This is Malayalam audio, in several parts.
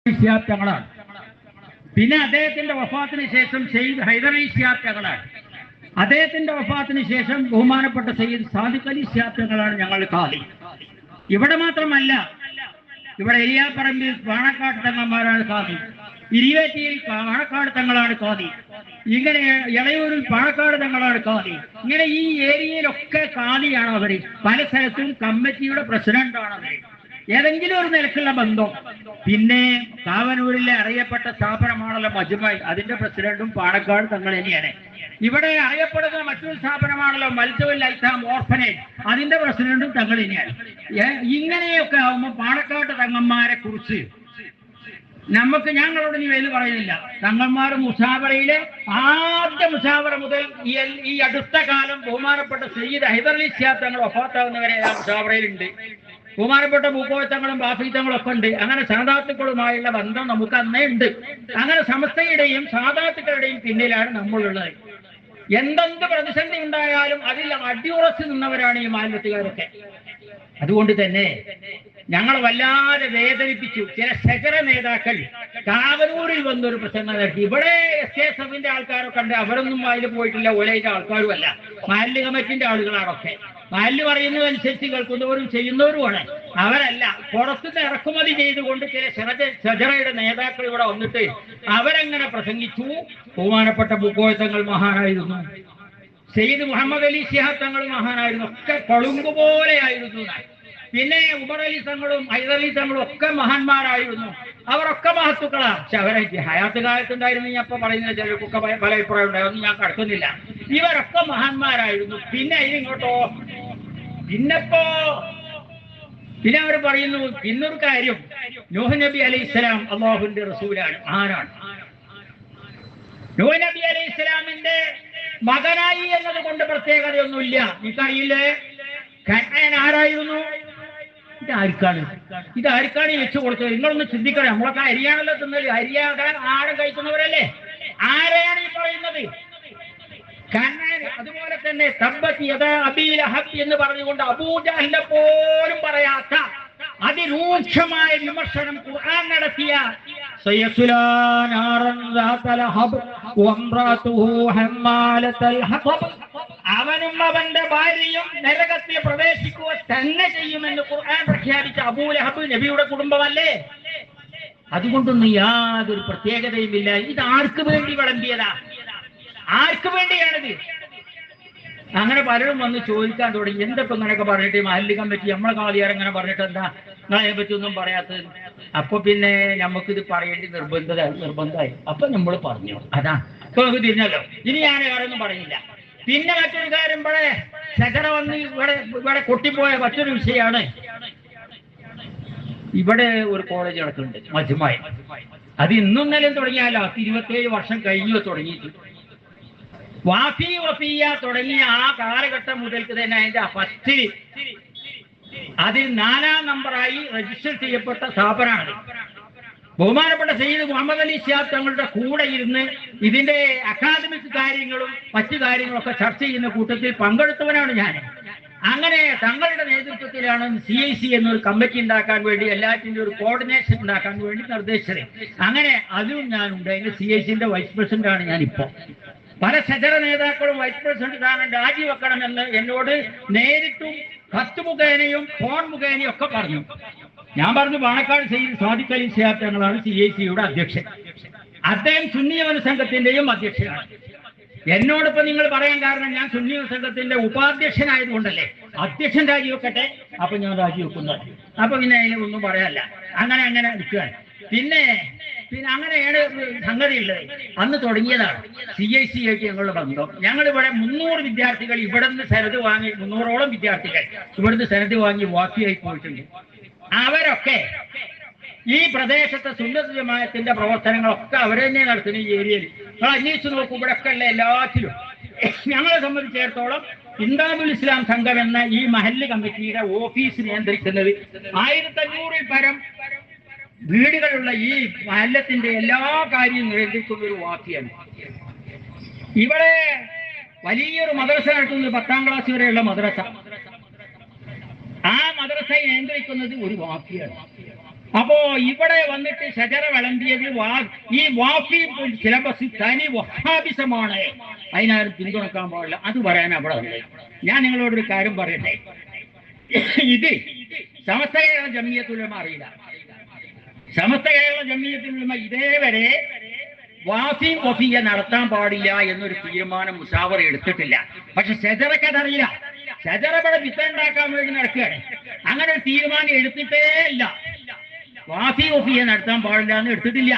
ശിഹാബ് തങ്ങളാണ്. പിന്നെ അദ്ദേഹത്തിന്റെ വഫാത്തിന് ശേഷം സയ്യിദ് ഹൈദർ അലി ശിഹാബ് തങ്ങളാണ്. അദ്ദേഹത്തിന്റെ വഫാത്തിന് ശേഷം ബഹുമാനപ്പെട്ട സയ്യിദ് സാദിഖ് അലി ശിഹാബ് തങ്ങളാണ് ഞങ്ങളുടെ ഖാദി. ഇവിടെ മാത്രമല്ല, ഇവിടെ എലിയാപ്പറമ്പിൽ പാണക്കാട് തങ്ങന്മാരാണ് ഖാദി, ഇരിവേറ്റിയിൽ പാണക്കാട് തങ്ങളാണ് ഖാദി, ഇങ്ങനെ ഇളയൂരിൽ പാണക്കാട് തങ്ങളാണ് ഖാദി. ഇങ്ങനെ ഈ ഏരിയയിലൊക്കെ ഖാദിയാണ് അവര്. പല സ്ഥലത്തും കമ്മിറ്റിയുടെ പ്രസിഡന്റാണ് അവര്. ഏതെങ്കിലും ഒരു നിലക്കുള്ള ബന്ധം. പിന്നെ കാവനൂരിലെ അറിയപ്പെട്ട സ്ഥാപനമാണല്ലോ മജ്മഅ്, അതിന്റെ പ്രസിഡന്റും പാണക്കാട് തങ്ങൾ തന്നെയാണ്. ഇവിടെ അറിയപ്പെടുന്ന മറ്റൊരു സ്ഥാപനമാണല്ലോ മൽജുൽ ഐതാം ഓർഫനേജ്, അതിന്റെ പ്രസിഡന്റും തങ്ങൾ തന്നെയാണ്. ഇങ്ങനെയൊക്കെ ആവുമ്പോൾ പാണക്കാട് തങ്ങന്മാരെ കുറിച്ച് ഞങ്ങളോട് നീ വേല് പറയുന്നില്ല. തങ്ങന്മാർ മുസാവറയിലെ ആദ്യ മുസാവറ മുതൽ ഈ അടുത്ത കാലം ബഹുമാനപ്പെട്ട സയ്യിദ് ഹൈദർ അലി ശിഹാബ് തങ്ങൾ വഫാത്താവുന്നവരെ ആ മുസാവറയിലുണ്ട്. ബഹുമാനപ്പെട്ട പൂക്കോയത്തങ്ങളും ബാഫിത്തങ്ങളും ഒക്കെ ഉണ്ട്. അങ്ങനെ സാദാത്തുക്കളുമായുള്ള ബന്ധം നമുക്ക് അന്നേ ഉണ്ട്. അങ്ങനെ സമസ്തയുടെയും സാദാത്തുക്കളുടെയും പിന്നിലാണ് നമ്മളുള്ളത്. എന്തെന്ത് പ്രതിസന്ധി ഉണ്ടായാലും അതിൽ അടിയുറച്ചു നിന്നവരാണ് ഈ മാലിന്യത്തുകാരൊക്കെ. അതുകൊണ്ട് തന്നെ ഞങ്ങൾ വല്ലാതെ വേദനിപ്പിച്ചു. ചില ശകര നേതാക്കൾ കാവനൂരിൽ വന്നൊരു പ്രസംഗം നടത്തി. ഇവിടെ SKSF-ന്റെ ആൾക്കാരൊക്കെ ഉണ്ട്, അവരൊന്നും അതിൽ പോയിട്ടില്ല. ഒലയുടെ ആൾക്കാരുമല്ല, മാലിന്യ കമ്മിറ്റിന്റെ ആളുകളാണൊക്കെ. മാലിന്യ പറയുന്നതനുസരിച്ച് കേൾക്കുന്നവരും ചെയ്യുന്നവരുമാണ്. അവരല്ല, പുറത്തുനിന്ന് ഇറക്കുമതി ചെയ്തുകൊണ്ട് ചില ഷജറയുടെ നേതാക്കൾ ഇവിടെ വന്നിട്ട് അവരെങ്ങനെ പ്രസംഗിച്ചു. ബഹുമാനപ്പെട്ട പൂക്കോയത്തങ്ങൾ മഹാനായിരുന്നു, സയ്യിദ് മുഹമ്മദ് അലി ശിഹാബ് തങ്ങൾ മഹാനായിരുന്നു, ഒക്കെ കൊളുങ്ക് പോലെയായിരുന്നു. പിന്നെ ഉമർ അലി തങ്ങളും ഹൈദർ അലി തങ്ങളും ഒക്കെ മഹാന്മാരായിരുന്നു. അവരൊക്കെ മഹത്തുക്കളാണ്. പക്ഷെ അവരെ ഹയാത്ത് കാലത്തുണ്ടായിരുന്നു. ഞാൻ ഇപ്പൊ പറയുന്നത് ചിലർക്കൊക്കെ പല അഭിപ്രായം ഉണ്ടായിരുന്നു, ഞാൻ കടക്കുന്നില്ല. ഇവരൊക്കെ മഹാന്മാരായിരുന്നു. പിന്നെ അതിനിങ്ങോട്ടോ പിന്നെ അവർ പറയുന്നു, പിന്നൊരു കാര്യം, നൂഹ് നബി അലൈഹി സ്വലാം അല്ലാഹുവിന്റെ റസൂലാണ്. ആരാണ് നൂഹ് നബി അലൈഹി സ്വലാമിന്റെ മകനായി എന്നത് കൊണ്ട് പ്രത്യേകതയൊന്നുമില്ല. നിങ്ങൾക്കറിയില്ലേ കനാൻ ആരായിരുന്നു? ഇതാർക്കാണ് വെച്ചു കൊടുത്തത്? നിങ്ങളൊന്ന് ചിന്തിക്കണം. നമ്മളൊക്കെ അരിയാണല്ലോ തിന്നല്, അരിയാകാൻ ആഴം കഴിക്കുന്നവരല്ലേ? ആരെയാണ് ഈ പറയുന്നത്? കനാൻ. അതുപോലെ തന്നെ തബ്ബത് യദാ അബീ ലഹബ് എന്ന് പറഞ്ഞുകൊണ്ട് അബൂജഹലിനെ പോലും പറയാത്ത അതിരൂക്ഷമായ വിമർശനം ഖുർആൻ നടത്തിയ സയസ്ലാ നാറൻ ദാത ലഹബ് വംറഅതുഹു ഹമ്മാലത്തൽ ഹതബ്, അവനും അവന്റെ ഭാര്യയും നരകത്തിൽ പ്രവേശിക്കുക തന്നെ ചെയ്യുമെന്ന് ഖുർആൻ പ്രഖ്യാപിച്ച അബൂ ലഹബ് നബിയുടെ കുടുംബമല്ലേ? അതുകൊണ്ടൊന്നും യാതൊരു പ്രത്യേകതയുമില്ല. ഇത് ആർക്ക് വേണ്ടി വിളമ്പിയതാ? ആർക്ക് വേണ്ടിയാണിത്? അങ്ങനെ പലരും വന്ന് ചോദിക്കാൻ തുടങ്ങി, എന്തൊക്കെ ഇങ്ങനെയൊക്കെ പറഞ്ഞിട്ട് മഹല്ല് കമ്മിറ്റി നമ്മളെ കാലിയാർ ഇങ്ങനെ പറഞ്ഞിട്ട് എന്താ നിങ്ങളെ പറ്റി ഒന്നും പറയാത്തത്? അപ്പൊ പിന്നെ നമുക്കിത് പറയേണ്ടി നിർബന്ധമായി. അപ്പൊ നമ്മൾ പറഞ്ഞു. അതാ ഇപ്പൊ നമുക്ക് തിരിഞ്ഞല്ലോ. ഇനി ഞാൻ വേറൊന്നും പറയില്ല. പിന്നെ മറ്റൊരു കാര്യം, ഇവിടെ ശകര വന്ന് ഇവിടെ കൊട്ടിപ്പോയ മറ്റൊരു വിഷയമാണ്. ഇവിടെ ഒരു കോളേജ് നടക്കുന്നുണ്ട് മജ്മഅ്. അത് ഇന്നും ഇന്നലെയും തുടങ്ങിയാലോ, 27 വർഷം കഴിഞ്ഞു തുടങ്ങിയിട്ട്. വാഫി വഫിയ തുടങ്ങിയ ആ കാലഘട്ടം മുതൽക്ക് തന്നെ അതിന്റെ ഫസ്റ്റ് അതിൽ 4-ാം നമ്പറായി രജിസ്റ്റർ ചെയ്യപ്പെട്ട സ്ഥാപനമാണ്. ബഹുമാനപ്പെട്ട സയ്യിദ് മുഹമ്മദ് അലി ശിഹാബ് തങ്ങളുടെ കൂടെ ഇരുന്ന് ഇതിന്റെ അക്കാദമിക് കാര്യങ്ങളും മറ്റു കാര്യങ്ങളൊക്കെ ചർച്ച ചെയ്യുന്ന കൂട്ടത്തിൽ പങ്കെടുത്തവനാണ് ഞാൻ. അങ്ങനെ തങ്ങളുടെ നേതൃത്വത്തിലാണ് CIC എന്നൊരു കമ്മിറ്റി ഉണ്ടാക്കാൻ വേണ്ടി, എല്ലാറ്റിന്റെ ഒരു കോർഡിനേഷൻ ഉണ്ടാക്കാൻ വേണ്ടി നിർദ്ദേശിച്ചത്. അങ്ങനെ അതും ഞാനുണ്ട്. അതിന്റെ CIC-ന്റെ വൈസ് പ്രസിഡന്റാണ് ഞാനിപ്പോ. പല സജറ നേതാക്കളും വൈസ് പ്രസിഡന്റ് സ്ഥാനം രാജിവെക്കണമെന്ന് എന്നോട് നേരിട്ടും കത്ത് മുഖേനയും ഫോൺ മുഖേനയും ഒക്കെ പറഞ്ഞു. ഞാൻ പറഞ്ഞു, പാണക്കാട് സയ്യിദ് സാദിഖ് അലി ശിഹാബ് തങ്ങളാണ് CIC-യുടെ അധ്യക്ഷൻ. അദ്ദേഹം സുന്നി യുവന സംഘത്തിന്റെയും അധ്യക്ഷനാണ്. എന്നോടൊപ്പം നിങ്ങൾ പറയാൻ കാരണം ഞാൻ സുന്നി യുവന സംഘത്തിന്റെ ഉപാധ്യക്ഷനായതുകൊണ്ടല്ലേ. അധ്യക്ഷൻ രാജിവെക്കട്ടെ, അപ്പൊ ഞാൻ രാജിവെക്കുന്നത്. അപ്പൊ പിന്നെ അതിനൊന്നും പറയാനല്ല. അങ്ങനെ നിൽക്കുകയാണ്. പിന്നെ അങ്ങനെയാണ് സംഗതി ഉള്ളത്. അന്ന് തുടങ്ങിയതാണ് CIC-യായിട്ട് ഞങ്ങളുടെ ബന്ധം. ഞങ്ങളിവിടെ 300 വിദ്യാർത്ഥികൾ ഇവിടുന്ന് സനത് വാങ്ങി, 300ഓളം വിദ്യാർത്ഥികൾ ഇവിടുന്ന് സനത് വാങ്ങി വാക്കിയായി പോയിട്ടുണ്ട്. അവരൊക്കെ ഈ പ്രദേശത്തെ സുന്നത്ത് ജമാഅത്തിന്റെ പ്രവർത്തനങ്ങളൊക്കെ അവർ തന്നെ നടത്തുന്ന ഈ ഏരിയയിൽ. നിങ്ങൾ അന്വേഷിച്ച് നോക്കും, ഇവിടെ ഒക്കെ ഉള്ള എല്ലാത്തിലും. ഞങ്ങളെ സംബന്ധിച്ചിടത്തോളം ഇംദാദുൽ ഇസ്ലാം സംഘം എന്ന ഈ മഹല്ല് കമ്മിറ്റിയുടെ ഓഫീസ് നിയന്ത്രിക്കുന്നത് 1500-ൽ പരം വീടുകളുള്ള ഈ മഹല്ലത്തിന്റെ എല്ലാ കാര്യവും നിയന്ത്രിക്കുന്ന ഒരു വാക്കിയാണ്. ഇവിടെ വലിയൊരു മദ്രസ നടത്തുന്നത് 10-ാം ക്ലാസ് വരെയുള്ള മദ്രസ. ആ മദ്രസയെ നിയന്ത്രിക്കുന്നത് ഒരു വാക്കിയാണ്. അപ്പോ ഇവിടെ വന്നിട്ട് ഷജറ വിളമ്പിയത് ഈ വാഫി സിലബസ് തനി വഹാബിസമാണ്, അതിനാരും പിന്തുണക്കാൻ പാടില്ല. അത് പറയാൻ അവിടെ ഉണ്ട്. ഞാൻ നിങ്ങളോടൊരു കാര്യം പറയട്ടെ. ഇത് സമസ്ത കേരള ജമിയത്തുൽ ഉലമ അറിയില്ല. സമസ്ത കേരള ജമിയത്തുൽ ഉലമ ഇതേവരെ വാഫി വഫിയ നടത്താൻ പാടില്ല എന്നൊരു തീരുമാനം മുസാവറ എടുത്തിട്ടില്ല. പക്ഷെ ഷജറക്ക് അതറിയില്ല. ഷജറ ഇവിടെ വിത്ത ഉണ്ടാക്കാൻ വേണ്ടി നടക്കുകയാണ്. അങ്ങനെ ഒരു തീരുമാനം എടുത്തിട്ടേ ഇല്ല. വാഫി വഫിയ നടത്താൻ പാടില്ല എന്ന് എടുത്തിട്ടില്ല.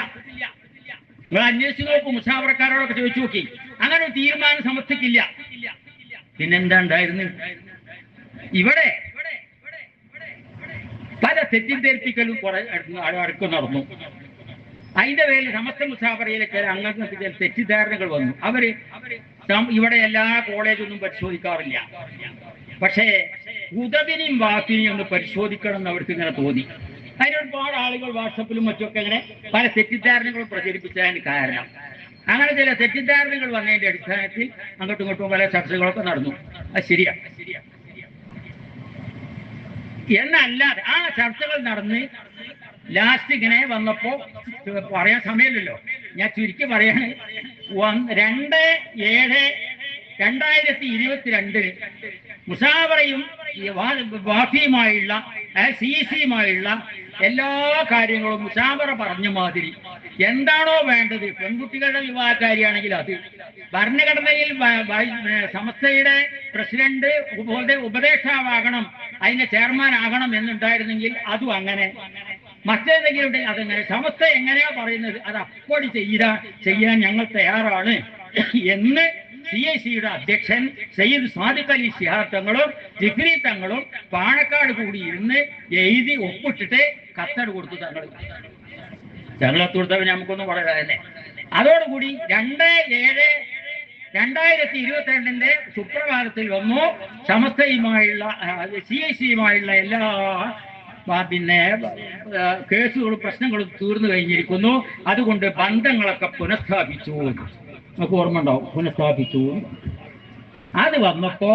നിങ്ങൾ അന്വേഷിച്ച് നോക്കൂ, മുസാവറക്കാരോടൊക്കെ ചോദിച്ചു നോക്കി. അങ്ങനെ ഒരു തീരുമാനം സമർത്ഥിക്കില്ല. പിന്നെന്താ ഉണ്ടായിരുന്നു? ഇവിടെ പല തെറ്റിദ്ധരിപ്പിക്കലും കുറെ അടുക്കം നടന്നു. അതിന്റെ പേരിൽ സമസ്ത മുസാഫറയിലൊക്കെ അങ്ങനത്തെ ചില തെറ്റിദ്ധാരണകൾ വന്നു. അവര് ഇവിടെ എല്ലാ കോളേജൊന്നും പരിശോധിക്കാറില്ല. പക്ഷേ ഉദവിനെയും വാക്കിനെയും ഒന്ന് പരിശോധിക്കണം എന്ന് അവർക്ക് ഇങ്ങനെ തോന്നി. അതിനൊരുപാട് ആളുകൾ വാട്സപ്പിലും മറ്റുമൊക്കെ ഇങ്ങനെ പല തെറ്റിദ്ധാരണകളും പ്രചരിപ്പിച്ചതിന് കാരണം. അങ്ങനെ ചില തെറ്റിദ്ധാരണകൾ വന്നതിന്റെ അടിസ്ഥാനത്തിൽ അങ്ങോട്ടും ഇങ്ങോട്ടും പല ചർച്ചകളൊക്കെ നടന്നു. അത് ശരിയാണ്. എന്നല്ലാതെ ആ ചർച്ചകൾ നടന്ന് ലാസ്റ്റ് ഇങ്ങനെ വന്നപ്പോ പറയാൻ സമയമില്ലല്ലോ, ഞാൻ ചുരുക്കി പറയാണ്. 2/7/2022 മുസാവറയും വാഫിയുമായുള്ള സിസിയുമായുള്ള എല്ലാ കാര്യങ്ങളും മുസാവറ പറഞ്ഞ മാതിരി എന്താണോ വേണ്ടത്, പെൺകുട്ടികളുടെ വിവാഹകാരിയാണെങ്കിൽ അത്, ഭരണഘടനയിൽ സമസ്തയുടെ പ്രസിഡന്റ് ഉപദേഷ്ടാവാകണം, അതിന്റെ ചെയർമാൻ ആകണം എന്നുണ്ടായിരുന്നെങ്കിൽ അതും അങ്ങനെ, മറ്റേതെങ്കിലും ഉണ്ടെങ്കിൽ അതങ്ങനെ. സമസ്ത എങ്ങനെയാ പറയുന്നത് അത് അപ്പോഴി ചെയ്യാൻ ഞങ്ങൾ തയ്യാറാണ് എന്ന് CICയുടെ അധ്യക്ഷൻ സയ്യിദ് സാദിഖ് അലി ശിഹാബ് തങ്ങളും ജിഫ്രി തങ്ങളും പാണക്കാട് കൂടി ഇരുന്ന് എഴുതി ഒപ്പിട്ടിട്ട് കത്തട് കൊടുത്തു. ഞങ്ങളത്ത് കൊടുത്തവർ നമുക്കൊന്നും വളരെ തന്നെ. അതോടുകൂടി 2/7/2022 സുപ്രഭാതത്തിൽ വന്നു സമസ്തയുമായുള്ള CICയുമായുള്ള എല്ലാ പിന്നെ കേസുകളും പ്രശ്നങ്ങളും തീർന്നു കഴിഞ്ഞിരിക്കുന്നു. അതുകൊണ്ട് ബന്ധങ്ങളൊക്കെ പുനഃസ്ഥാപിച്ചു. നമുക്ക് ഓർമ്മ ഉണ്ടാവും, പുനഃസ്ഥാപിച്ചു. അത് വന്നപ്പോ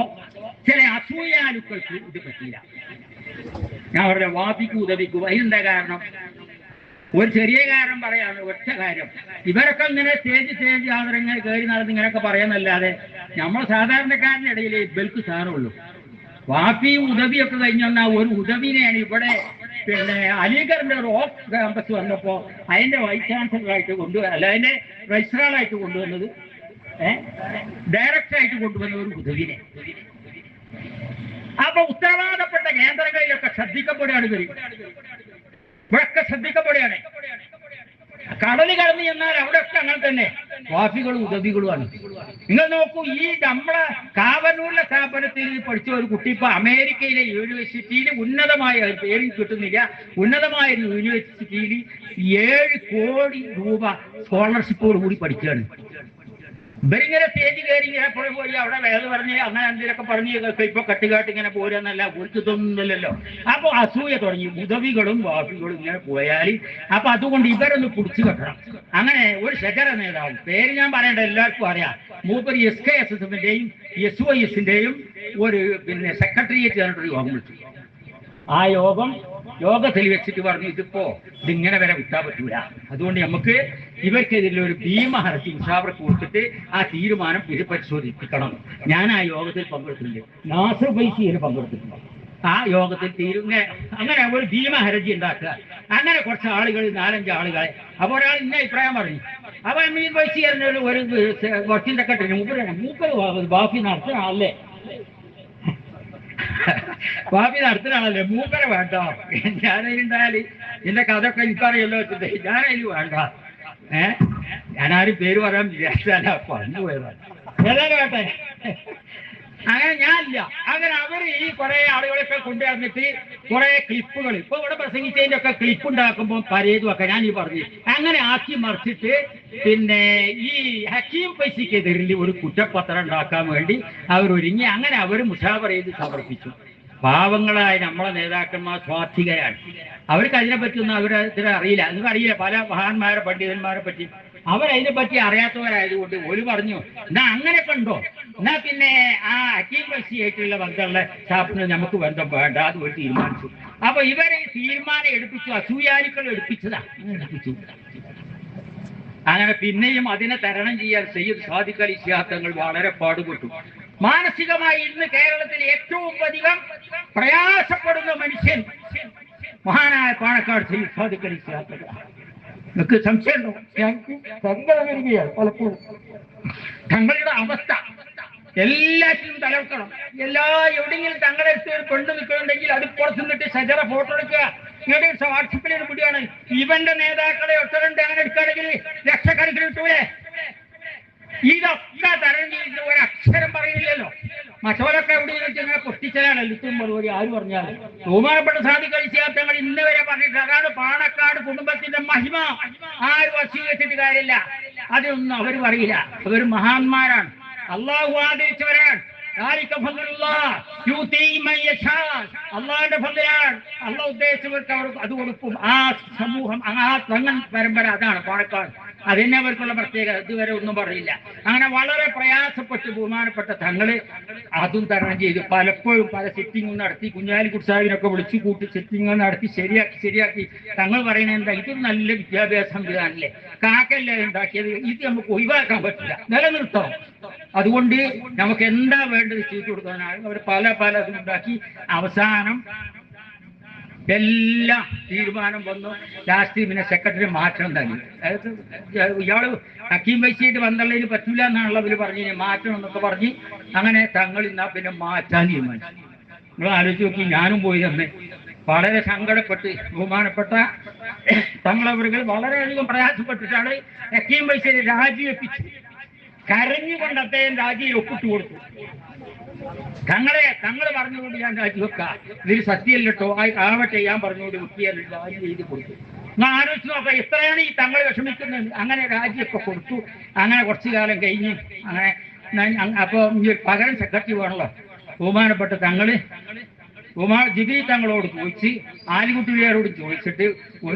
ചില അസൂയാലുക്കൾക്ക് ഇത് പറ്റില്ല. ഞാൻ അവരുടെ വാദിക്കൂ ഉദവിക്കൂ. അതിനെന്താ കാരണം? ഒരു ചെറിയ കാരണം പറയാണ്, ഒറ്റ കാര്യം. ഇവരൊക്കെ ഇങ്ങനെ സ്റ്റേജ് ആദരങ്ങൾ കയറി നടന്ന് ഇങ്ങനെയൊക്കെ പറയാന്നല്ലാതെ നമ്മൾ സാധാരണക്കാരൻ്റെ ഇടയിൽ ബൽക്ക് സാധനമുള്ളൂ. വാഫിയും ഉദവിയൊക്കെ കഴിഞ്ഞു വന്നാൽ ഒരു ഉദവിനെയാണ് ഇവിടെ പിന്നെ അലിഗറിന്റെ ഒരു ഓഫ് ക്യാമ്പസ് വന്നപ്പോ അതിന്റെ വൈസ് ചാൻസലറായിട്ട് അല്ല അതിന്റെ രജിസ്ട്രാറായിട്ട് കൊണ്ടുവന്നത്, ഡയറക്ടറായിട്ട് കൊണ്ടുവന്ന ഒരു ഉദവിനെ. അപ്പൊ ഉത്തരവാദപ്പെട്ട കേന്ദ്രങ്ങളിലൊക്കെ ശ്രദ്ധിക്കപ്പെടുകയാണ്. ഇവിടൊക്കെ ശ്രദ്ധിക്കപ്പെടുകയാണ്. കടല് കടന്നു എന്നാൽ അവിടെയൊക്കെ അങ്ങനെ തന്നെ വാഫികളും ഉദവികളുമാണ്. നിങ്ങൾ നോക്കൂ, ഈ നമ്മളെ കാവനൂരിലെ സ്ഥാപനത്തിൽ പഠിച്ച ഒരു കുട്ടി ഇപ്പൊ അമേരിക്കയിലെ യൂണിവേഴ്സിറ്റിയിൽ ഉന്നതമായ പേര് കിട്ടുന്നില്ല, ഉന്നതമായ ഒരു യൂണിവേഴ്സിറ്റിയിൽ 7 കോടി രൂപ സ്കോളർഷിപ്പോട് കൂടി പഠിക്കുകയാണ്. ഇവരിങ്ങനെ സ്റ്റേജ് കയറി ഇങ്ങനെ പോയി അവിടെ വേദ പറഞ്ഞ് അങ്ങനെ എന്തെങ്കിലുമൊക്കെ പറഞ്ഞ് ഇപ്പൊ കട്ടുകാട്ട് ഇങ്ങനെ പോരാന്നല്ല, ഒരു തോന്നുന്നില്ലല്ലോ. അപ്പൊ അസൂയ തുടങ്ങി. ഉദവികളും വാഫികളും ഇങ്ങനെ പോയാൽ അപ്പൊ അതുകൊണ്ട് ഇവരൊന്ന് പിടിച്ചു കെട്ടണം. അങ്ങനെ ഒരു ഷജറ നേതാവ്, പേര് ഞാൻ പറയേണ്ട, എല്ലാവർക്കും അറിയാം, മൂപ്പര് SKSSന്റെയും SYSന്റെയും ഒരു പിന്നെ സെക്രട്ടേറിയറ്റ് ഒരു യോഗം വിളിച്ചു. ആ യോഗത്തിൽ വെച്ചിട്ട് പറഞ്ഞു, ഇതിങ്ങനെ വരെ വിട്ടാൻ പറ്റൂല, അതുകൊണ്ട് നമുക്ക് ഇവർക്കെതിരെ ഭീമ ഹർജി മുസാവറക്ക് കൊടുത്തിട്ട് ആ തീരുമാനം പരിശോധിപ്പിക്കണം. ഞാൻ ആ യോഗത്തിൽ പങ്കെടുത്തിട്ടുണ്ട്, നാസർ ഫൈസിയിൽ പങ്കെടുത്തിട്ടുണ്ട്. ആ യോഗത്തിൽ അങ്ങനെ ഒരു ഭീമ ഹർജി ഉണ്ടാക്കുക. അങ്ങനെ കുറച്ച് ആളുകൾ, 4-5 ആളുകളെ. അപ്പോൾ ഒരാൾ ഇന്ന അഭിപ്രായം പറഞ്ഞു. അപ്പൊ അമീൻ ഫൈസി ഒരു വർക്കിംഗ് സെക്രട്ടറി മൂപ്പര് ബാഫി നടത്തുന്ന ആളല്ലേ, ബാബി നടത്തുന്നാണല്ലേ, മൂപ്പരെ വേണ്ട. ഞാനതിലുണ്ടായാല് എന്റെ കഥയൊക്കെ എനിക്കറിയല്ലോ വെച്ചിട്ട് ഞാനതിൽ വേണ്ട. ഞാനാരും പേര് പറയാൻ വിചാരിച്ചാല പറഞ്ഞു പോയതാണ്. ഏതായാലും വേട്ടെ, അങ്ങനെ ഞാനില്ല. അങ്ങനെ അവർ ഈ കുറെ ആളുകളൊക്കെ കൊണ്ടുവന്നിട്ട് കുറെ ക്ലിപ്പുകൾ ഇപ്പൊ ഇവിടെ പ്രസംഗിച്ചതിന്റെ ഒക്കെ ക്ലിപ്പ് ഉണ്ടാക്കുമ്പോൾ പരേതുമൊക്കെ ഞാൻ ഈ പറഞ്ഞു അങ്ങനെ ആക്കി മറിച്ചിട്ട് പിന്നെ ഈ ഹക്കീം ഫൈസിക്കെതിരിൽ ഒരു കുറ്റപത്രം ഉണ്ടാക്കാൻ വേണ്ടി അവരൊരുങ്ങി. അങ്ങനെ അവർ മുസാവറ ചെയ്ത് സമർപ്പിച്ചു. പാവങ്ങളായ നമ്മളെ നേതാക്കന്മാർ സ്വാർത്ഥികരാണ്. അവർക്ക് അതിനെപ്പറ്റിയൊന്നും അവരതിനെ അറിയില്ല. നിങ്ങൾക്ക് അറിയില്ല, പല മഹാന്മാരെ പണ്ഡിതന്മാരെ പറ്റി അവരതിനെ പറ്റി അറിയാത്തവരായതുകൊണ്ട് ഒരു പറഞ്ഞു, എന്നാ അങ്ങനെ കണ്ടോ, എന്നാ പിന്നെ ആ ഹക്കീം ഫൈസി ആയിട്ടുള്ള ബന്ധമുള്ള ഷാപ്പിന് നമുക്ക് ബന്ധം വേണ്ട, അത് ഒരു തീരുമാനിച്ചു. അപ്പൊ ഇവരെ തീരുമാനം എടുപ്പിച്ചു, അസൂയാലിക്കൾ എടുപ്പിച്ചതാ. അങ്ങനെ പിന്നെയും അതിനെ തരണം ചെയ്യാൻ സയ്യിദ് സാദിഖ് അലി ശിഹാബ് തങ്ങൾ വളരെ പാടുപെട്ടു. മാനസികമായി ഇന്ന് കേരളത്തിൽ ഏറ്റവും അധികം പ്രയാസപ്പെടുന്ന മനുഷ്യൻ മഹാനായ പാണക്കാട് സയ്യിദ് സാദിഖ് അലി ശിഹാബ് തങ്ങൾ. നിങ്ങൾക്ക് സംശയമുണ്ടോ? ഞങ്ങൾക്ക് സങ്കടം വരികയാണ് പലപ്പോഴും. തങ്ങളുടെ അവസ്ഥ എല്ലാറ്റിനും തലർക്കണം. എവിടെയെങ്കിലും തങ്ങളുടെ അടുത്ത് ഒരു പെണ്ണ് നിൽക്കുന്നുണ്ടെങ്കിൽ അത് പുറത്തു നിന്നിട്ട് ഷജറ ഫോട്ടോ എടുക്കുക. ഇങ്ങോട്ട് വാട്സപ്പിൽ ഒരു പിടിയാണ്. ഇവന്റെ നേതാക്കളെ ഒട്ടറുണ്ട് അങ്ങനെ എടുക്കുകയാണെങ്കിൽ ലക്ഷക്കണക്കിന് കിട്ടൂലേ? ഇതൊക്കെ തരം ചെയ്ത് ഒരക്ഷരം പറയുന്നില്ലല്ലോ. മറ്റവരൊക്കെ എവിടെ വെച്ചാൽ പൊട്ടിച്ചലാണല്ലോ ഇത്തും മറുപടി ആര് പറഞ്ഞാലും. ബഹുമാനപ്പെട്ട സാദിഖ് അലി ശിഹാബ് തങ്ങൾ ഇന്ന് വരെ പറഞ്ഞിട്ട് അതാണ് പാണക്കാട് കുടുംബത്തിന്റെ മഹിമ. ആരും വശീകരിച്ചിട്ട് കാര്യമില്ല. അതൊന്നും അവർ പറയില്ല. അവർ മഹാന്മാരാണ്, അള്ളാഹു ആദരിച്ചവരാണ്. അള്ളാഹുന്റെ ഫضലാണ്. അള്ളാഹു ഉദ്ദേശിച്ചവർക്ക് അവർ അത് കൊടുക്കും. ആ സമൂഹം, ആ തങ്ങൻ പരമ്പര അതാണ് പാണക്കാട്. അതിനെ അവർക്കുള്ള പ്രത്യേകത. ഇതുവരെ ഒന്നും പറയില്ല. അങ്ങനെ വളരെ പ്രയാസപ്പെട്ട് ബഹുമാനപ്പെട്ട തങ്ങള് അതും തരണം ചെയ്തു. പലപ്പോഴും പല സിറ്റിങ്ങും നടത്തി, കുഞ്ഞാലിക്കുട്ടി സാഹിബിനൊക്കെ വിളിച്ചു കൂട്ടി സിറ്റിങ് നടത്തി ശരിയാക്കി തങ്ങൾ പറയുന്നത് എന്താ, ഇതൊരു നല്ല വിദ്യാഭ്യാസ സംവിധാനല്ലേ, കാക്കല്ലേ ഉണ്ടാക്കിയത്, ഇത് നമുക്ക് ഒഴിവാക്കാൻ പറ്റില്ല, നിലനിർത്തണം. അതുകൊണ്ട് നമുക്ക് എന്താ വേണ്ടത് ചെയ്തു കൊടുക്കാനാണ് അവർ പല ഉണ്ടാക്കി. അവസാനം എല്ലാം തീരുമാനം വന്നു. ലാസ്റ്റ് പിന്നെ സെക്രട്ടറി മാറ്റണം തന്നെ. അതായത് ഇയാള് ഹക്കീം വൈസിയായിട്ട് ബന്ധമുള്ളതിന് പറ്റൂല എന്നാണല്ലോ അവർ പറഞ്ഞു, മാറ്റണം എന്നൊക്കെ പറഞ്ഞ് അങ്ങനെ തങ്ങൾ ഇന്നാ പിന്നെ മാറ്റാൻ തീരുമാനിച്ചു. നിങ്ങൾ ആലോചിച്ച് നോക്കി. ഞാനും പോയി തന്നെ വളരെ സങ്കടപ്പെട്ട് ബഹുമാനപ്പെട്ട തങ്ങളവരുകൾ വളരെയധികം പ്രയാസപ്പെട്ടിട്ടാണ് ഹക്കീം വൈസിയെ രാജിവെപ്പിച്ചു. കരഞ്ഞുകൊണ്ട് അദ്ദേഹം രാജിയിൽ ഒപ്പിട്ട് കൊടുത്തു. തങ്ങൾ പറഞ്ഞുകൊണ്ട് ഞാൻ രാജിവെക്കാം, ഇതിൽ സത്യമല്ലോ ആവട്ടെ ഞാൻ പറഞ്ഞുകൊണ്ട് വൃത്തിയാൽ രാജി ചെയ്ത് കൊടുത്തു. ഞാൻ ആലോചിച്ച് നോക്കാം എത്രയാണ് ഈ തങ്ങൾ വിഷമിക്കുന്നത്. അങ്ങനെ രാജിയൊക്കെ കൊടുത്തു. അങ്ങനെ കുറച്ചു കാലം കഴിഞ്ഞ് അങ്ങനെ അപ്പൊ ഈ പകരം സെക്രട്ടറി വേണല്ലോ. ബഹുമാനപ്പെട്ട തങ്ങള് ജിബി തങ്ങളോട് ചോദിച്ച് ആലിക്കുട്ടിയാരോട് ചോദിച്ചിട്ട്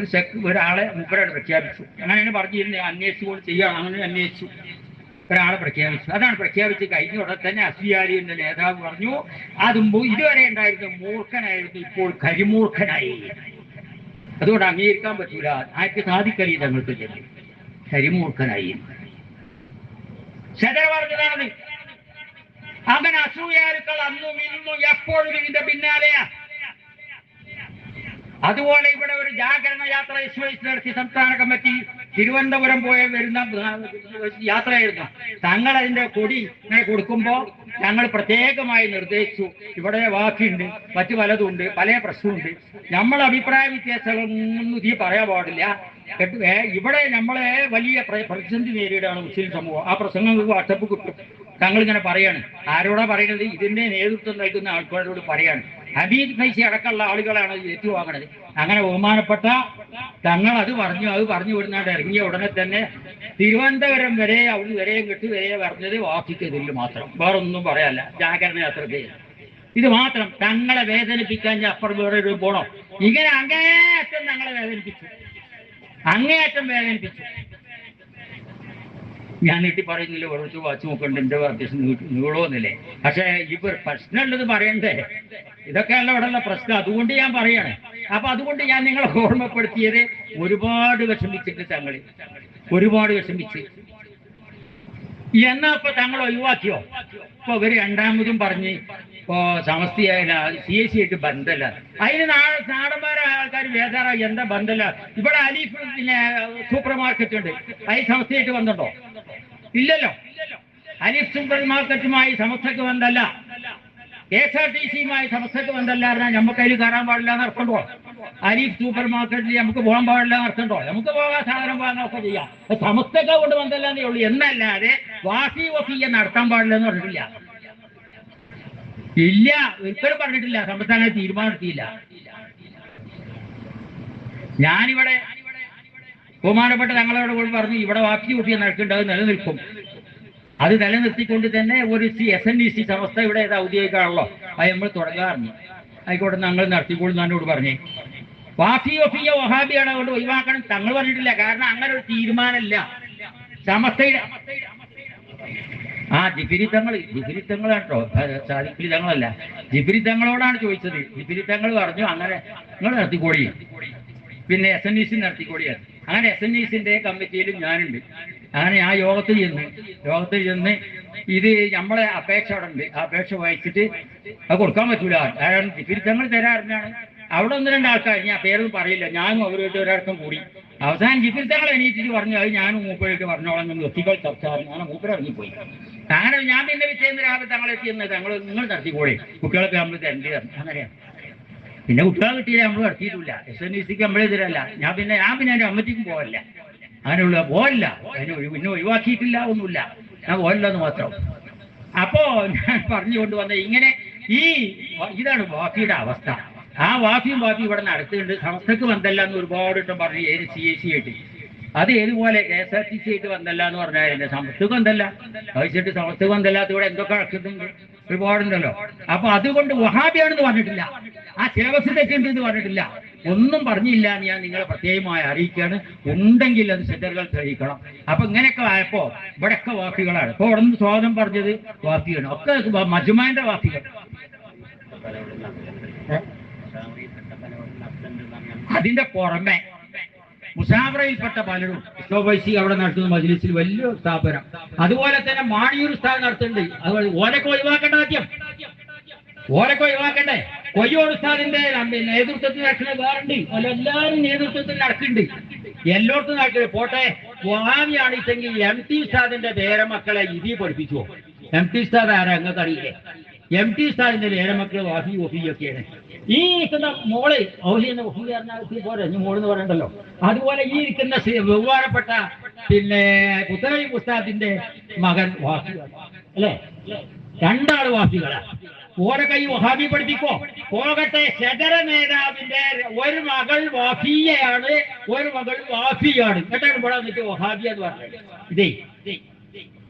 ഒരാളെ മുപ്പരോട് പ്രഖ്യാപിച്ചു. അങ്ങനെയാണ് പറഞ്ഞിരുന്നത്. അന്വേഷിച്ചുകൊണ്ട് ചെയ്യാം. അങ്ങനെ അന്വേഷിച്ചു, ഒരാളെ പ്രഖ്യാപിച്ചു. അതാണ് പ്രഖ്യാപിച്ച് കഴിഞ്ഞ ഉടനെ തന്നെ അസ്ലിയാലിന്റെ നേതാവ് പറഞ്ഞു, അതും ഇതുവരെ ഉണ്ടായിരുന്ന മൂർഖനായിരുന്നു, ഇപ്പോൾ കരിമൂർഖനായി. അതുകൊണ്ട് അംഗീകരിക്കാൻ പറ്റൂല. ആർക്ക് സാധിക്കലി തങ്ങൾക്ക് ചെല്ലി കരിമൂർഖനായി. ശതര പറഞ്ഞതാണ്. അങ്ങനെ അസൂയാലുക്കൾ അന്നും ഇന്നും എപ്പോഴും ഇതിന്റെ പിന്നാലെയാ. അതുപോലെ ഇവിടെ ഒരു ജാഗരണ യാത്ര നടത്തി സംസ്ഥാന കമ്മിറ്റി തിരുവനന്തപുരം വരുന്ന യാത്രയായിരുന്നു. തങ്ങൾ അതിന്റെ കൊടി കൊടുക്കുമ്പോൾ ഞങ്ങൾ പ്രത്യേകമായി നിർദ്ദേശിച്ചു, ഇവിടെ വാക്കിയുണ്ട്, മറ്റു പലതുണ്ട്, പല പ്രശ്നമുണ്ട്, നമ്മളെ അഭിപ്രായ വ്യത്യാസങ്ങളൊന്നും ഇതിൽ പറയാൻ പാടില്ല. ഇവിടെ നമ്മളെ വലിയ പ്രതിസന്ധി നേരിടുകയാണ് മുസ്ലിം സമൂഹം. ആ പ്രസംഗം വാട്സപ്പ് കിട്ടും. തങ്ങളിങ്ങനെ പറയാണ്. ആരോടാ പറയുന്നത്? ഇതിന്റെ നേതൃത്വം നൽകുന്ന ആൾക്കാരോട് പറയാണ്. ഹബീബ് ഫൈസി അടക്കമുള്ള ആളുകളാണ് ഏറ്റുവാങ്ങണത്. അങ്ങനെ ബഹുമാനപ്പെട്ട തങ്ങൾ അത് പറഞ്ഞു വിടുന്നാണ്ട് ഇറങ്ങിയ ഉടനെ തന്നെ തിരുവനന്തപുരം വരെ അവിടെ വരെയും കെട്ടി വരെ പറഞ്ഞത് വാക്കിക്കെതിരിൽ മാത്രം, വേറൊന്നും പറയാല്ല. ജാഗരണ യാത്രയ്ക്ക് ഇത് മാത്രം. തങ്ങളെ വേദനിപ്പിക്കാൻ അപ്പുറം വേറെ ഒരു പോണോ? ഇങ്ങനെ അങ്ങേയറ്റം തങ്ങളെ വേദനിപ്പിച്ചു. ഞാൻ നീട്ടി പറയുന്നില്ല, കുറച്ച് വാച്ച് നോക്കണ്ട്, എന്റെ അത്യാവശ്യം നീളോന്നില്ലേ. പക്ഷെ ഇപ്പൊ പ്രശ്നമുള്ളത് പറയണ്ടേ? ഇതൊക്കെയല്ല ഇവിടെയുള്ള പ്രശ്നം. അതുകൊണ്ട് ഞാൻ പറയാണ്. അപ്പൊ അതുകൊണ്ട് ഞാൻ നിങ്ങളെ ഓർമ്മപ്പെടുത്തിയത്, ഒരുപാട് വിഷമിച്ചിട്ട് തങ്ങള് ഒരുപാട് വിഷമിച്ച്. എന്നാ ഇപ്പൊ തങ്ങൾ ഒഴിവാക്കിയോ? ഇപ്പൊ ഇവര് രണ്ടാമതും പറഞ്ഞ് ഇപ്പോ സമസ്തയായ CAC ആയിട്ട് ബന്ധമല്ല. അതിന് നാടന്മാരായ ആൾക്കാർ വേദാറായി, എന്താ ബന്ധമല്ല? ഇവിടെ അലീഫ് പിന്നെ സൂപ്പർ മാർക്കറ്റ് ഉണ്ട്, അതിന് സമസ്തയായിട്ട് ബന്ധമുണ്ടോ? ഇല്ലല്ലോ. അലീഫ് സൂപ്പർ മാർക്കറ്റുമായി സമസ്തക്ക് ബന്ധമല്ല. KSRTCയുമായി സമസ്തക്ക് ബന്ധമല്ല പറഞ്ഞാൽ നമുക്ക് അതിൽ കയറാൻ പാടില്ല എന്ന് അർത്ഥമുണ്ടോ? അലീഫ് സൂപ്പർ മാർക്കറ്റിൽ നമുക്ക് പോകാൻ പാടില്ല എന്ന് അർത്ഥമുണ്ടോ? നമുക്ക് പോകാൻ സാധനം വാങ്ങാനൊക്കെ ചെയ്യാം. സമസ്തക്ക കൊണ്ട് ബന്ധമല്ലാന്നേ ഉള്ളൂ. എന്നല്ലാതെ വഫിയ നടത്താൻ പാടില്ല എന്ന് പറഞ്ഞിട്ടില്ല. ഇല്ല, ഒരിക്കലും പറഞ്ഞിട്ടില്ല. സമസ്ത അങ്ങനെ തീരുമാനമെടുത്തിയില്ല. ഞാനിവിടെ ബഹുമാനപ്പെട്ട തങ്ങളോട് കൂടി പറഞ്ഞു, ഇവിടെ വാക്കി കുട്ടിയെ നടക്കേണ്ടത് നിലനിൽക്കും. അത് നിലനിർത്തിക്കൊണ്ട് തന്നെ ഒരു SNEC സമസ്ത ഇവിടെ ഔദ്യോഗികമാണല്ലോ, അത് നമ്മൾ തുടങ്ങാറുണ്ട്. ആയിക്കോട്ടെ, ഞങ്ങൾ നടത്തിക്കോളും എന്നോട് പറഞ്ഞേ. വഫിയ വഹാബിയാണ്, അതുകൊണ്ട് ഒഴിവാക്കണം തങ്ങൾ പറഞ്ഞിട്ടില്ല. കാരണം അങ്ങനെ ഒരു തീരുമാനമില്ല സമസ്തയുടെ. ആ ജിബിരി തങ്ങളാട്ടോ, സാദിഖലി തങ്ങളല്ല, ജിബിരി തങ്ങളോടാണ് ചോദിച്ചത്. ജിബിരി തങ്ങൾ പറഞ്ഞു അങ്ങനെ നിങ്ങൾ നടത്തിക്കോടി, പിന്നെ SNEC നടത്തിക്കോടിയാണ്. അങ്ങനെ SNECന്റെ കമ്മിറ്റിയിലും ഞാനുണ്ട്. അങ്ങനെ ആ യോഗത്തിൽ ചെന്ന് ഇത് നമ്മളെ അപേക്ഷ അവിടെ ഉണ്ട്, ആ അപേക്ഷ വായിച്ചിട്ട് അത് കൊടുക്കാൻ പറ്റൂല, കാരണം ജിബിരി തങ്ങൾ തരാറിഞ്ഞാണ്. അവിടെ 1-2 ആൾക്കാർ, ഞാൻ പേരൊന്നും പറയില്ല, ഞാനും അവരുമായിട്ട് ഒരാൾക്കും കൂടി. അവസാനം ജിബിരി തങ്ങൾ എണീറ്റിട്ട് പറഞ്ഞു അത് ഞാനും മൂപ്പരായിട്ട് പറഞ്ഞോളാം, വ്യക്തികൾ ചർച്ച, ഞാൻ മൂപ്പർ ഇറങ്ങിപ്പോയി. അങ്ങനെ ഞാൻ പിന്നെ വിജയേന്ദ്ര രാവിലെ തങ്ങളെത്തി നിങ്ങൾ നടത്തിക്കോളി, കുട്ടികളൊക്കെ നമ്മൾ തരേണ്ടി തരണം. അങ്ങനെയാണ്. പിന്നെ കുട്ടികളെ കിട്ടിയില്ല, നമ്മൾ നടത്തിയിട്ടില്ല. SNECക്ക് നമ്മളെതിരല്ല. ഞാൻ പിന്നെ എൻ്റെ അമ്മയ്ക്കും പോകല്ല, അങ്ങനെയുള്ള പോകല്ല, പിന്നെ ഒഴിവാക്കിയിട്ടില്ല, ഒന്നുമില്ല, ഞാൻ പോകല്ലെന്ന് മാത്രം. അപ്പോ ഞാൻ പറഞ്ഞുകൊണ്ട് വന്ന ഇങ്ങനെ ഇതാണ് വാഫിയുടെ അവസ്ഥ. ആ വാഫിയും ഇവിടെ നടത്തുന്നുണ്ട്. സമസ്തക്ക് വന്നല്ല എന്ന് ഒരുപാട് ഇഷ്ടം പറഞ്ഞു, ഏത് CAC ആയിട്ട്, അത് ഏതുപോലെ KSRTC ആയിട്ട് വന്നല്ല എന്ന് പറഞ്ഞാൽ സമസ്തക്ക് വന്നല്ല കഴിച്ചിട്ട് സമസ്തക്ക് വന്നല്ലാത്ത ഇവിടെ എന്തൊക്കെ നടക്കുന്നുണ്ട്, ഒരുപാടുണ്ടല്ലോ. അപ്പൊ അതുകൊണ്ട് വഹാബിയാണെന്ന് പറഞ്ഞിട്ടില്ല, ആ സിലബസ് തെറ്റുണ്ട് എന്ന് പറഞ്ഞിട്ടില്ല, ഒന്നും പറഞ്ഞില്ല എന്ന് ഞാൻ നിങ്ങളെ പ്രത്യേകമായി അറിയിക്കുകയാണ്. ഉണ്ടെങ്കിൽ അത് സെന്ററുകൾ തെളിയിക്കണം. അപ്പൊ ഇങ്ങനെയൊക്കെ ആയപ്പോ ഇവിടെയൊക്കെ വാഫികളാണ്. ഇപ്പൊ അവിടെ നിന്ന് സ്വാഗതം പറഞ്ഞത് വാഫിയാണ്, ഒക്കെ മജ്മാന്റെ വാഫികൾ. അതിന്റെ പുറമെ മുസാഫറയിൽപ്പെട്ട പലരും ഇസ്ലോബൈസി അവിടെ നടത്തുന്ന മജ്ലിസിൽ വലിയ സ്ഥാപനം, അതുപോലെ തന്നെ മാണിയൂർ സ്ഥാനം നടത്തുന്നുണ്ട്. അതുപോലെ ഓരൊക്കെ ഒഴിവാക്കേണ്ട, ആദ്യം ഓരൊക്കെ ഒഴിവാക്കണ്ടേ. കൊയ്യോർ ഉസ്താദിന്റെ നേതൃത്വത്തിൽ നടക്കുന്ന വേറുണ്ട്, എല്ലാവരും നേതൃത്വത്തിൽ നടക്കുന്നുണ്ട്, എല്ലായിടത്തും നടക്കുന്നത്. പോട്ടെ, വഹാബിയാണിച്ചെങ്കിൽ MT ഉസ്താദിന്റെ പേരമക്കളെ പഠിപ്പിച്ചു. MT ഉസ്താദ് ആരാ നിങ്ങൾക്ക് അറിയില്ലേ? MT ഉസ്താദിന്റെ പേരമക്കൾ വാഫി ഒഫിയൊക്കെയാണ്. ഈ ഇരിക്കുന്ന മോള് ഔലിയെന്ന് ഒഫി പറഞ്ഞാൽ പോരെ, മോളെന്ന് പറയണ്ടല്ലോ. അതുപോലെ ഈ ഇരിക്കുന്ന ബഹുമാനപ്പെട്ട പിന്നെ കുത്തറൈ ഉസ്താദിന്റെ മകൻ വാഫി അല്ലേ, 2 ആള് വാഫികളാണ്. ഓരോ കൈ വഹാബി പഠിപ്പിക്കോ പോകട്ടെ. ഷജറ നേതാവിന്റെ ഒരു മകൾ വാഫിയാണ്, ഒരു മകൾ വാഫിയാണ്. കേട്ടാണ് ഇവിടെ വന്നിട്ട് വഹാബിയ എന്ന് പറഞ്ഞത്. ഇതേ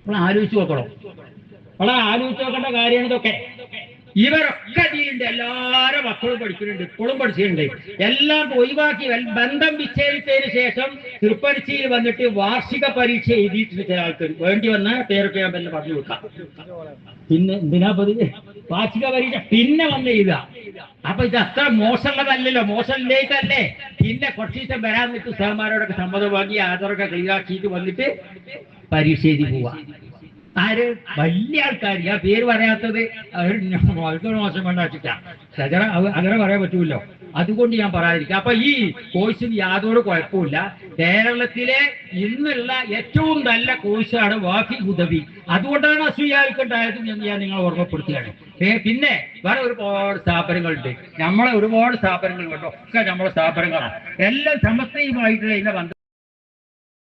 നമ്മൾ ആലോചിച്ച് നോക്കണം, വളരെ ആലോചിച്ച് നോക്കേണ്ട കാര്യമാണ് ഇതൊക്കെ. ഇവരൊക്കെ ഇതിലുണ്ട്, എല്ലാവരും മക്കളും പഠിക്കുന്നുണ്ട്, ഇപ്പോഴും പഠിച്ചിട്ടുണ്ട്. എല്ലാം ഒഴിവാക്കി ബന്ധം വിച്ഛേദിച്ചതിന് ശേഷം തൃപ്പരിച്ചയിൽ വന്നിട്ട് വാർഷിക പരീക്ഷ എഴുതിയിട്ടുണ്ട് ചില ആൾക്കാർ. വേണ്ടി വന്ന പേരൊക്കെ ഞാൻ പിന്നെ പറഞ്ഞു കൊടുക്കാം. പിന്നെ എന്തിനാ പതിവ് വാർഷിക പരീക്ഷ പിന്നെ വന്ന് എഴുതുക. അപ്പൊ ഇത് അത്ര മോശമുള്ളതല്ലല്ലോ, മോശമില്ലേക്കല്ലേ. പിന്നെ കുറച്ച് ദിവസം വരാൻ നിൽക്കും, സഹമാരോടൊക്കെ സമ്മതം വാങ്ങി ആധാറൊക്കെ ക്ലിയറാക്കിയിട്ട് വന്നിട്ട് പരീക്ഷ എഴുതി പോവാ. ആര് വലിയ ആൾക്കാർ, ആ പേര് പറയാത്തത് വളരെ മോശം വേണ്ടാച്ചിട്ടാ. സജറ അങ്ങനെ പറയാൻ പറ്റൂല്ലോ, അതുകൊണ്ട് ഞാൻ പറയാതിരിക്കാം. അപ്പൊ ഈ കോഴ്സിന് യാതൊരു കുഴപ്പമില്ല. കേരളത്തിലെ ഇന്നുള്ള ഏറ്റവും നല്ല കോഴ്സാണ് വാഫി ഹുദവി. അതുകൊണ്ടാണ് അസൂയാൽക്കുണ്ടായതും എന്ന് ഞാൻ നിങ്ങളെ ഓർമ്മപ്പെടുത്തുകയാണ്. പിന്നെ വേറെ ഒരുപാട് സ്ഥാപനങ്ങളുണ്ട്, നമ്മളെ ഒരുപാട് സ്ഥാപനങ്ങളുണ്ട്, ഒക്കെ നമ്മളെ സ്ഥാപനങ്ങളാണ്. എല്ലാം സമസ്തയുമായിട്ടുള്ള ഇതിന്റെ ബന്ധം